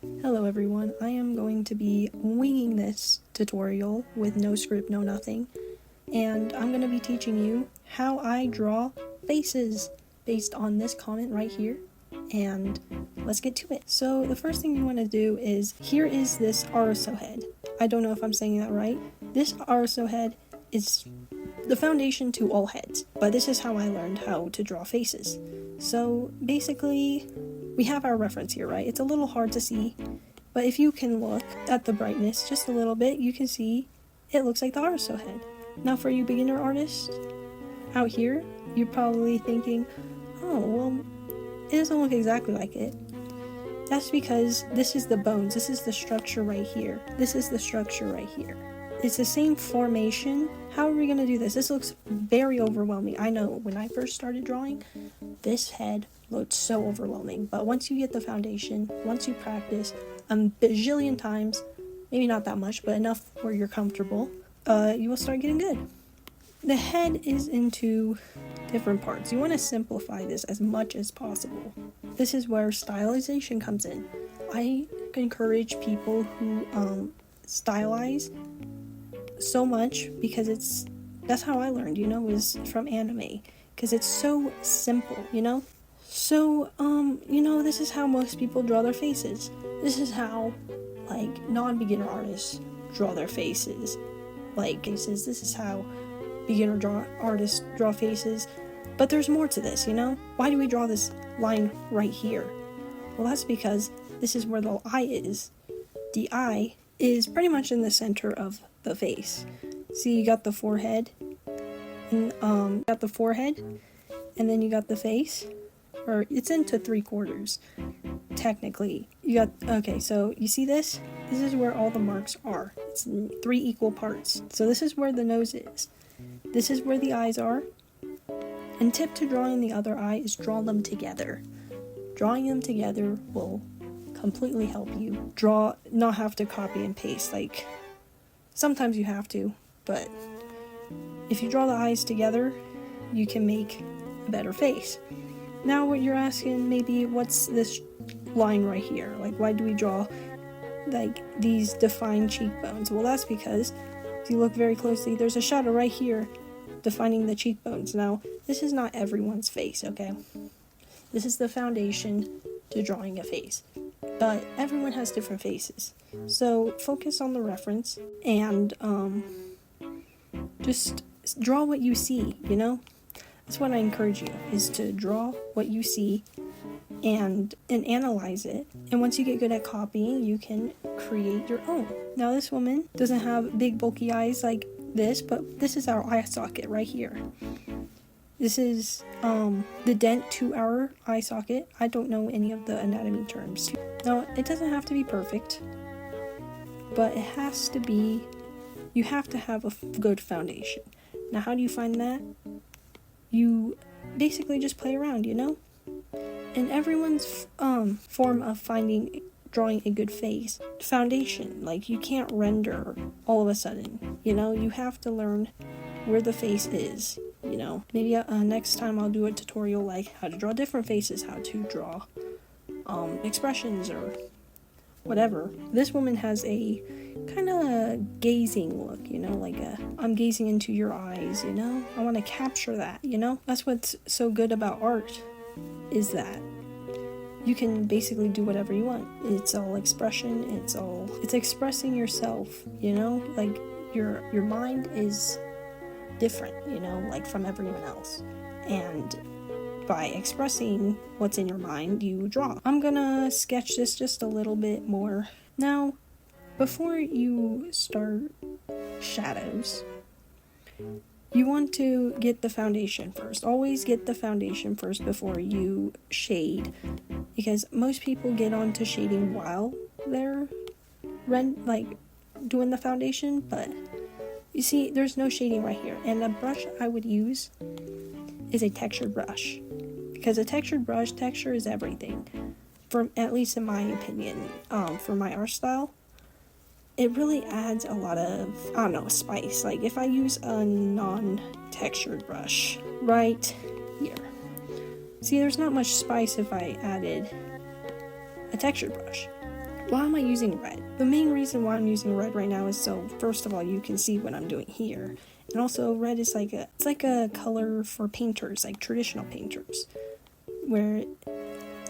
Hello everyone, I am going to be winging this tutorial with no script, no nothing, and I'm going to be teaching you how I draw faces based on this comment right here, and let's get to it. So the first thing you want to do is, here is this RSO head. I don't know if I'm saying that right. This RSO head is the foundation to all heads, but this is how I learned how to draw faces. So basically, we have our reference here, right? It's a little hard to see, but if you can look at the brightness just a little bit, you can see it looks like the RSO head. Now for you beginner artists out here, you're probably thinking, oh, well, it doesn't look exactly like it. That's because this is the bones, this is the structure right here. This is the structure right here. It's the same formation. How are we going to do this? This looks very overwhelming. I know, when I first started drawing, this head looked so overwhelming. But once you get the foundation, once you practice a bajillion times, maybe not that much, but enough where you're comfortable, you will start getting good. The head is into different parts. You want to simplify this as much as possible. This is where stylization comes in. I encourage people who stylize so much because that's how I learned, is from anime, because it's so simple, So, this is how most people draw their faces. This is how, non-beginner artists draw their faces. This is how beginner artists draw faces. But there's more to this, Why do we draw this line right here? Well, that's because this is where the eye is. The eye is pretty much in the center of the face. See, you got the forehead, and and then you got the face, or it's into 3/4, technically. Okay, so you see this? This is where all the marks are. It's 3 equal parts. So this is where the nose is. This is where the eyes are. And tip to drawing the other eye is draw them together. Drawing them together will completely help you not have to copy and paste. Sometimes you have to, but if you draw the eyes together, you can make a better face. Now what you're asking, maybe, what's this line right here? Why do we draw these defined cheekbones? Well, that's because if you look very closely, there's a shadow right here defining the cheekbones. Now, this is not everyone's face, okay? This is the foundation to drawing a face. But everyone has different faces. So focus on the reference and just draw what you see, That's what I encourage you, is to draw what you see and analyze it. And once you get good at copying, you can create your own. Now this woman doesn't have big bulky eyes like this, but this is our eye socket right here. This is the dent to our eye socket. I don't know any of the anatomy terms. Now, it doesn't have to be perfect, but it has to be, you have to have a good foundation. Now, how do you find that? You basically just play around, And everyone's form of drawing a good face, foundation, you can't render all of a sudden, You have to learn where the face is. Maybe next time I'll do a tutorial how to draw different faces, how to draw expressions or whatever. This woman has a kind of gazing look, I'm gazing into your eyes, I want to capture that, That's what's so good about art, is that you can basically do whatever you want. It's all expression, it's expressing yourself, your mind is different, from everyone else. And by expressing what's in your mind, you draw. I'm gonna sketch this just a little bit more. Now, before you start shadows, you want to get the foundation first. Always get the foundation first before you shade, because most people get onto shading while they're doing the foundation, but you see, there's no shading right here. And the brush I would use is a textured brush, because a textured brush, texture is everything. At least in my opinion, for my art style, it really adds a lot of, spice. If I use a non-textured brush right here, see, there's not much spice if I added a textured brush. why am I using red? The main reason why I'm using red right now is so, first of all, you can see what I'm doing here. And also, red is like a color for painters, like traditional painters, where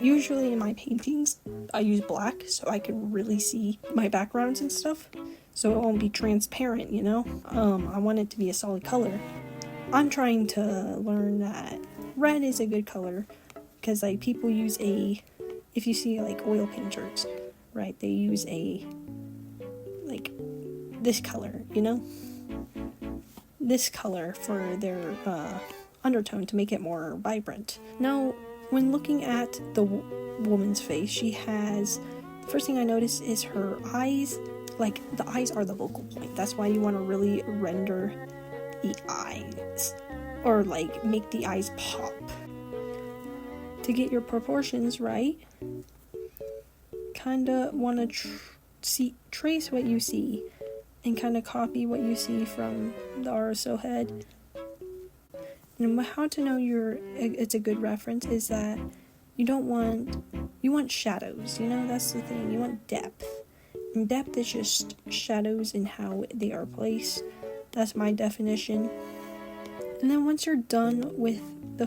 usually in my paintings, I use black so I can really see my backgrounds and stuff, so it won't be transparent, you know? I want it to be a solid color. I'm trying to learn that red is a good color, because like people use if you see like oil painters, right, they use like this color, you know? This color for their undertone to make it more vibrant. Now, when looking at the woman's face, the first thing I notice is her eyes. Like, the eyes are the focal point. That's why you want to really render the eyes, or like make the eyes pop. To get your proportions right, kinda want to trace what you see and kind of copy what you see from the RSO head. And how to know it's a good reference is that you want shadows, you know, that's the thing. You want depth. And depth is just shadows and how they are placed. That's my definition. And then once you're done with the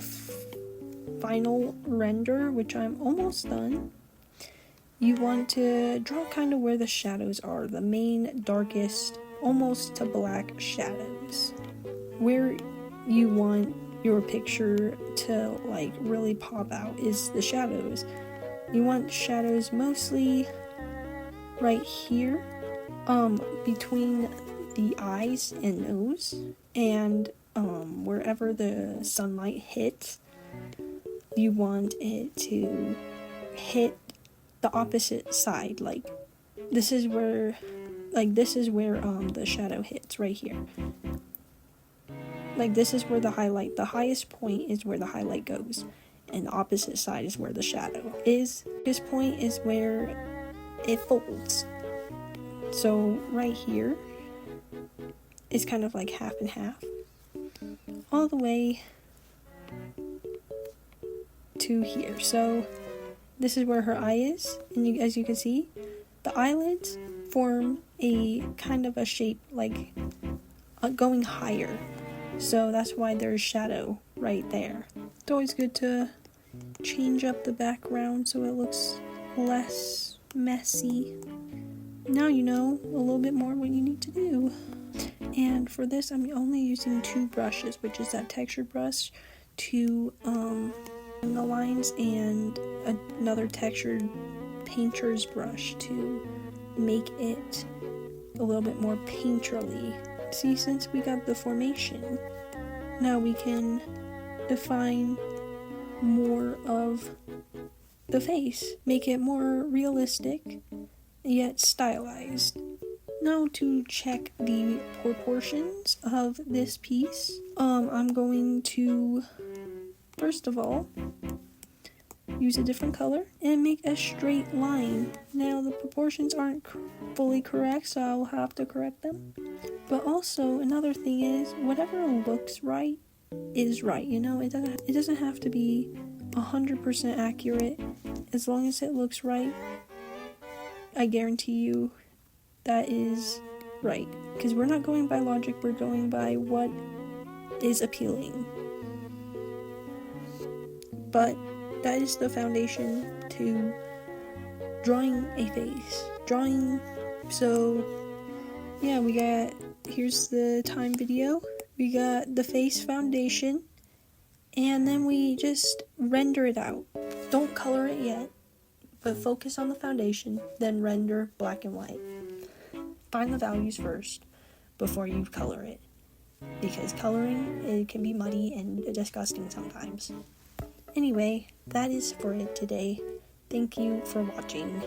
final render, which I'm almost done, you want to draw kind of where the shadows are, the main darkest, almost to black shadows. Where you want your picture to like really pop out is the shadows. You want shadows mostly right here, between the eyes and nose, and wherever the sunlight hits, you want it to hit the opposite side. Like this is where the shadow hits, right here. Like this is where the highest point is where the highlight goes, and the opposite side is where the shadow is. This point is where it folds. So right here is kind of like half and half, all the way to here. So this is where her eye is, and as you can see, the eyelids form a kind of a shape like going higher. So that's why there's shadow right there. It's always good to change up the background so it looks less messy. Now you know a little bit more what you need to do. And for this, I'm only using 2 brushes, which is that texture brush to the lines, and another textured painter's brush to make it a little bit more painterly. See, since we got the formation, now we can define more of the face, make it more realistic yet stylized. Now to check the proportions of this piece, I'm going to first of all use a different color and make a straight line. Now the proportions aren't fully correct, so I'll have to correct them. But also another thing is, whatever looks right is right, you know? It doesn't have to be 100% accurate. As long as it looks right, I guarantee you that is right. Because we're not going by logic, we're going by what is appealing. But that is the foundation to drawing a face. So yeah, here's the time video. We got the face foundation, and then we just render it out. Don't color it yet, but focus on the foundation, then render black and white. Find the values first before you color it, because coloring, it can be muddy and disgusting sometimes. Anyway, that is for it today. Thank you for watching.